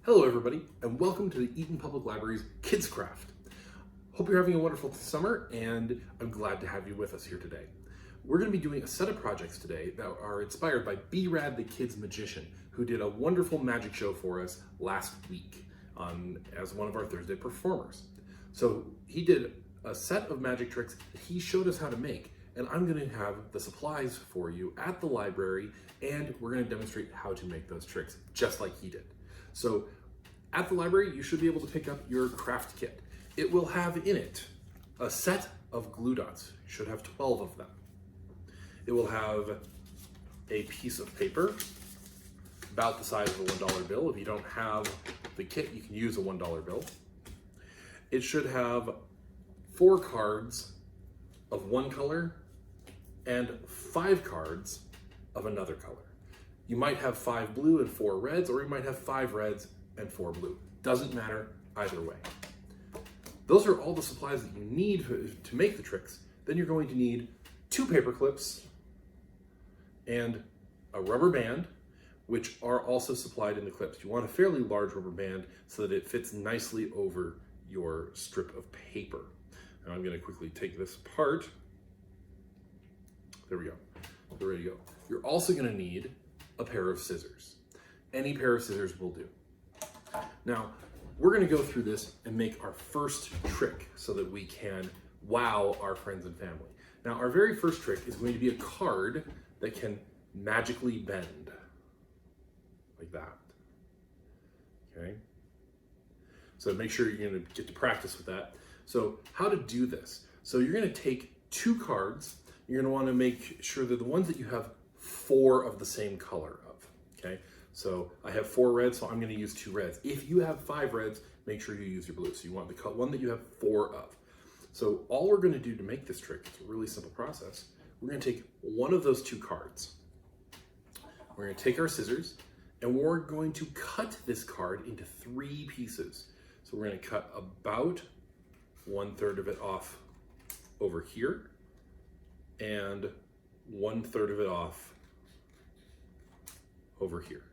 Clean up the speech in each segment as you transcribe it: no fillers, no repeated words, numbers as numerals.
Hello everybody, and welcome to the Eaton Public Library's Kids Craft. Hope you're having a wonderful summer, and I'm glad to have you with us here today. We're going to be doing a set of projects today that are inspired by B-Rad the Kid's Magician, who did a wonderful magic show for us last week as one of our Thursday performers. So he did a set of magic tricks that he showed us how to make, and I'm going to have the supplies for you at the library, and we're going to demonstrate how to make those tricks just like he did. So at the library, you should be able to pick up your craft kit. It will have in it a set of glue dots. You should have 12 of them. It will have a piece of paper about the size of a $1 bill. If you don't have the kit, you can use a $1 bill. It should have 4 cards of one color and 5 cards of another color. You might have 5 blue and 4 reds, or you might have 5 reds and 4 blue. Doesn't matter either way. Those are all the supplies that you need to make the tricks. Then you're going to need 2 paper clips and a rubber band, which are also supplied in the clips. You want a fairly large rubber band so that it fits nicely over your strip of paper. Now I'm going to quickly take this apart. There we go. They're ready to go. You're also going to need a pair of scissors. Any pair of scissors will do. Now, we're going to go through this and make our first trick so that we can wow our friends and family. Now, our very first trick is going to be a card that can magically bend, like that. Okay? So make sure you're going to get to practice with that. So how to do this? So you're going to take 2 cards. You're going to want to make sure that the ones that you have 4 of the same color of, okay? So I have 4 reds, so I'm going to use 2 reds. If you have 5 reds, make sure you use your blue. So you want the one that you have 4 of. So all we're going to do to make this trick, it's a really simple process. We're going to take one of those 2 cards. We're going to take our scissors, and we're going to cut this card into 3 pieces. So we're going to cut about 1/3 of it off over here, and 1/3 of it off over here.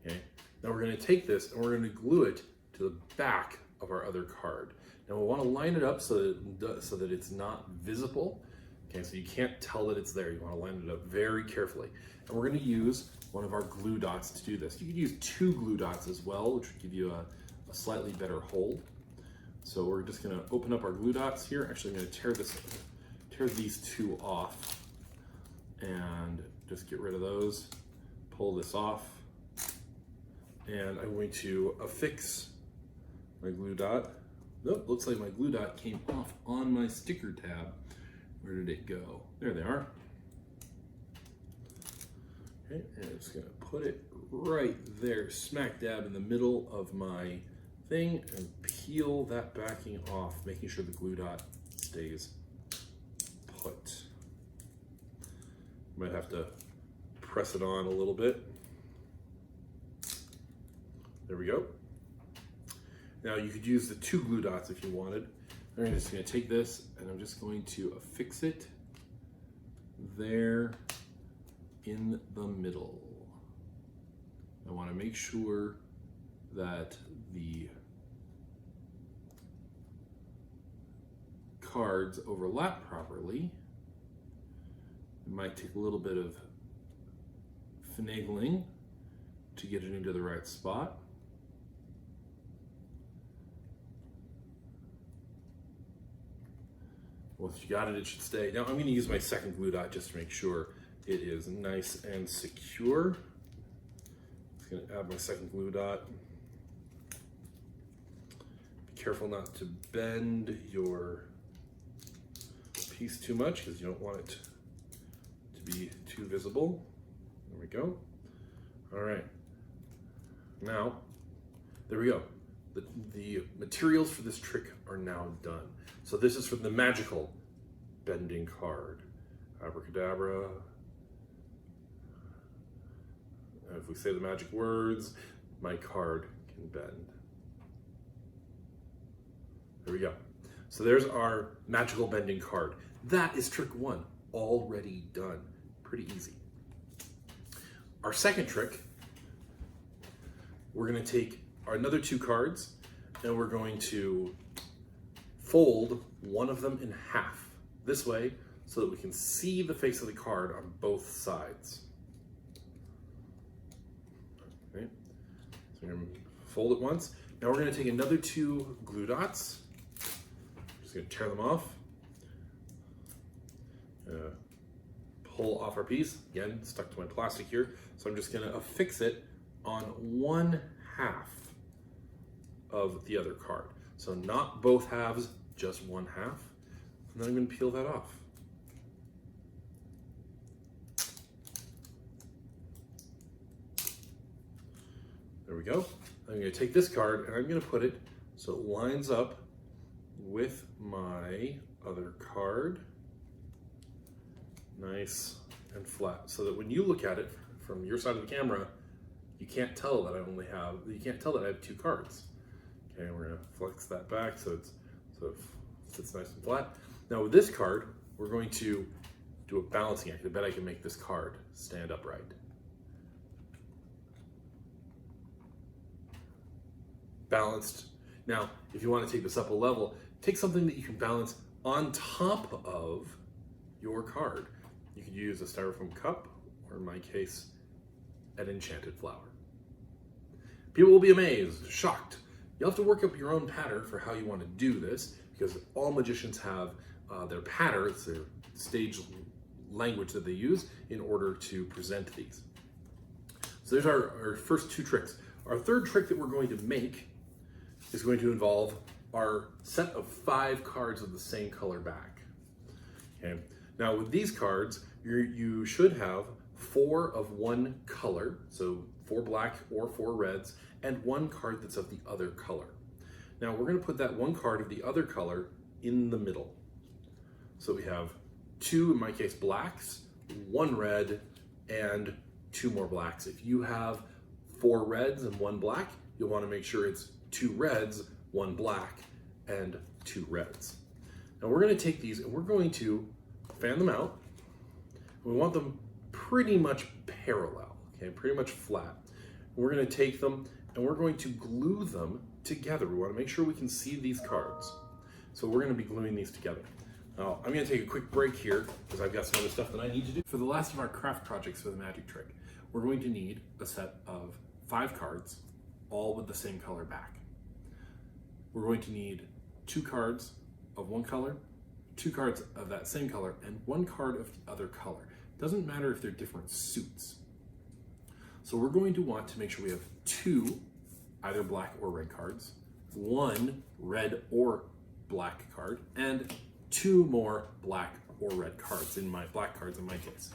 Okay. Now we're going to take this and we're going to glue it to the back of our other card. Now we want to line it up so that it's not visible. Okay, so you can't tell that it's there. You want to line it up very carefully. And we're going to use one of our glue dots to do this. You could use 2 glue dots as well, which would give you a slightly better hold. So we're just going to open up our glue dots here. Actually, I'm going to tear these 2 off and just get rid of those. Pull this off, and I'm going to affix my glue dot. Nope, looks like my glue dot came off on my sticker tab. Where did it go? There they are. Okay, and I'm just gonna put it right there, smack dab in the middle of my thing, and peel that backing off, making sure the glue dot stays put. Might have to press it on a little bit. There we go. Now you could use the 2 glue dots if you wanted. I'm just going to take this and I'm just going to affix it there in the middle. I want to make sure that the cards overlap properly. It might take a little bit of finagling to get it into the right spot. Once you got it, it should stay. Now I'm going to use my second glue dot just to make sure it is nice and secure. I'm going to add my second glue dot. Be careful not to bend your piece too much because you don't want it to be too visible. There we go. All right. Now, there we go. The materials for this trick are now done. So this is from the magical bending card. Abracadabra. If we say the magic words, my card can bend. There we go. So there's our magical bending card. That is trick 1, already done. Pretty easy. Our second trick we're going to take our another 2 cards and we're going to fold one of them in half this way so that we can see the face of the card on both sides. Okay. So we're going to fold it once. Now we're going to take another 2 glue dots. Just going to tear them off. Pull off our piece. Again, stuck to my plastic here. So I'm just going to affix it on one half of the other card. So not both halves, just one half. And then I'm going to peel that off. There we go. I'm going to take this card and I'm going to put it so it lines up with my other card. Nice and flat, so that when you look at it from your side of the camera, you can't tell that I have 2 cards. Okay, we're gonna flex that back so it sits nice and flat. Now with this card, we're going to do a balancing act. I bet I can make this card stand upright. Balanced. Now, if you want to take this up a level, take something that you can balance on top of your card. You could use a styrofoam cup, or in my case, an enchanted flower. People will be amazed, shocked. You'll have to work up your own pattern for how you want to do this, because all magicians have their patterns, their stage language that they use in order to present these. So there's our first 2 tricks. Our third trick that we're going to make is going to involve our set of 5 cards of the same color back. Okay. Now with these cards, you should have 4 of one color, so 4 black or 4 reds, and 1 card that's of the other color. Now we're going to put that 1 card of the other color in the middle. So we have 2, in my case, blacks, 1 red, and 2 more blacks. If you have 4 reds and 1 black, you'll want to make sure it's 2 reds, 1 black, and 2 reds. Now we're going to take these and we're going to fan them out. We want them pretty much parallel, okay, pretty much flat. We're going to take them and we're going to glue them together. We want to make sure we can see these cards. So we're going to be gluing these together. Now, I'm going to take a quick break here because I've got some other stuff that I need to do. For the last of our craft projects for the magic trick, we're going to need a set of 5 cards, all with the same color back. We're going to need 2 cards of one color, 2 cards of that same color, and 1 card of the other color. Doesn't matter if they're different suits. So we're going to want to make sure we have 2 either black or red cards, 1 red or black card, and 2 more black or red cards, black cards in my case.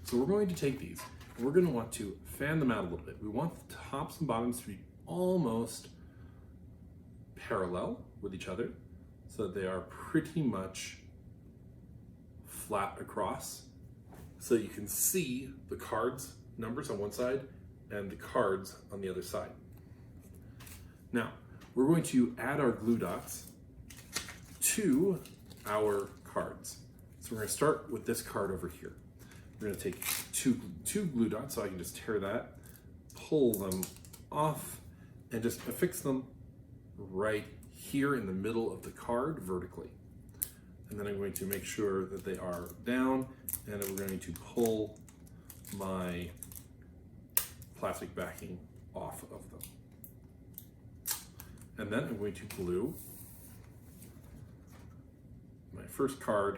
So we're going to take these and we're going to want to fan them out a little bit. We want the tops and bottoms to be almost parallel with each other so that they are pretty much flat across, so you can see the cards numbers on one side and the cards on the other side. Now we're going to add our glue dots to our cards. So we're going to start with this card over here. We're going to take two glue dots, so I can just tear that, pull them off, and just affix them right here in the middle of the card vertically. And then I'm going to make sure that they are down, and then we're going to pull my plastic backing off of them. And then I'm going to glue my first card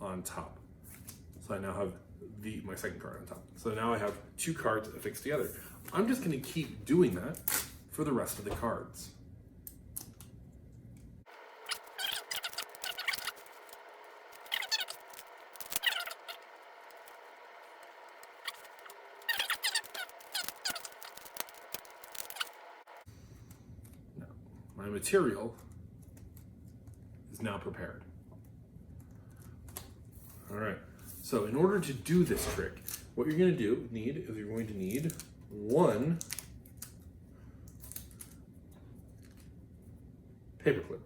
on top. So I now have my second card on top. So now I have 2 cards affixed together. I'm just going to keep doing that for the rest of the cards. Now, my material is now prepared. All right, so in order to do this trick, what you're going to need 1 paperclip.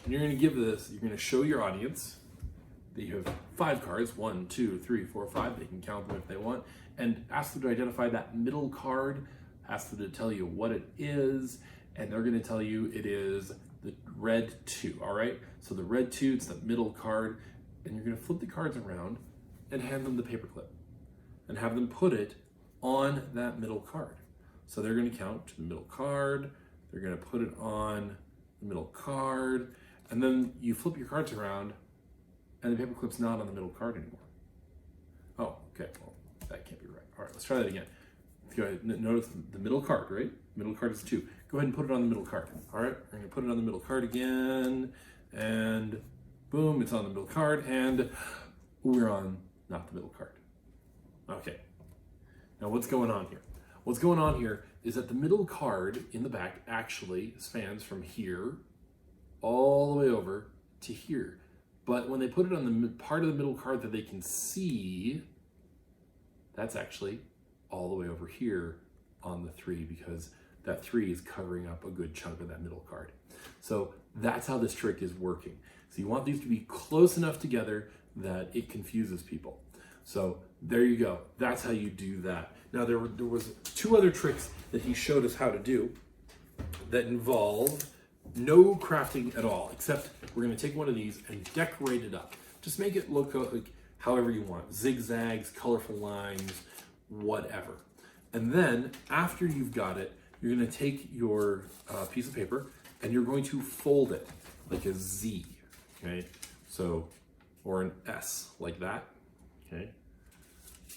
And you're going to show your audience that you have 5 cards, 1, 2, 3, 4, 5, they can count them if they want, and ask them to identify that middle card ask them to tell you what it is, and they're going to tell you it is the red 2, all right? So the red 2, it's the middle card, and you're going to flip the cards around and hand them the paperclip and have them put it on that middle card. So they're going to count to the middle card, they're going to put it on the middle card, and then you flip your cards around and the paperclip's not on the middle card anymore. Oh, okay, well, that can't be right. All right, let's try that again. Go ahead, notice the middle card, right? Middle card is 2. Go ahead and put it on the middle card. All right, we're gonna put it on the middle card again, and boom, it's on the middle card, and we're on not the middle card. Okay, now what's going on here? What's going on here is that the middle card in the back actually spans from here all the way over to here. But when they put it on the part of the middle card that they can see, that's actually all the way over here on the 3, because that 3 is covering up a good chunk of that middle card. So that's how this trick is working. So you want these to be close enough together that it confuses people. So there you go. That's how you do that. Now there was 2 other tricks that he showed us how to do that involve no crafting at all, except we're going to take one of these and decorate it up. Just make it look like however you want. Zigzags, colorful lines, whatever. And then after you've got it, you're going to take your piece of paper and you're going to fold it like a Z, okay? So, or an S like that, okay?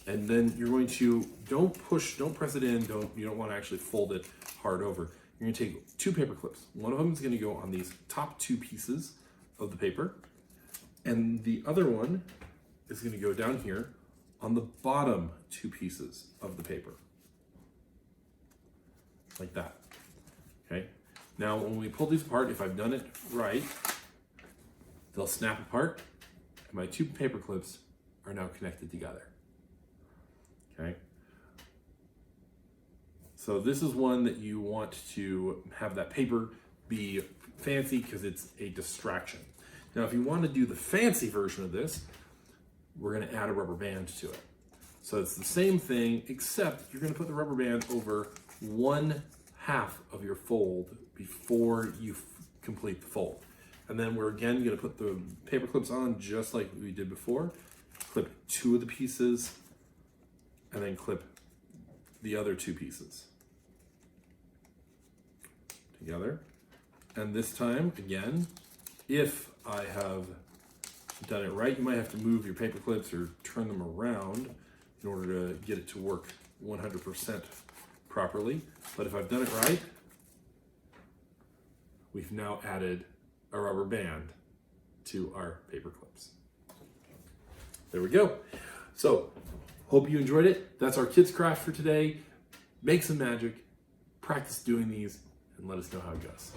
And then you're going to, don't press it in, you don't want to actually fold it hard over. You're going to take 2 paper clips. One of them is going to go on these top 2 pieces of the paper, and the other one is going to go down here on the bottom 2 pieces of the paper, like that. Okay. Now, when we pull these apart, if I've done it right, they'll snap apart, and my 2 paper clips are now connected together. Okay. So this is one that you want to have that paper be fancy because it's a distraction. Now, if you want to do the fancy version of this, we're going to add a rubber band to it. So it's the same thing, except you're going to put the rubber band over 1/2 of your fold before you complete the fold. And then we're again going to put the paper clips on just like we did before. Clip 2 of the pieces, and then clip the other 2 pieces together. And this time, again, if I have done it right, you might have to move your paper clips or turn them around in order to get it to work 100% properly. But if I've done it right, we've now added a rubber band to our paper clips. There we go. So, hope you enjoyed it. That's our kids craft for today. Make some magic, practice doing these, and let us know how it goes.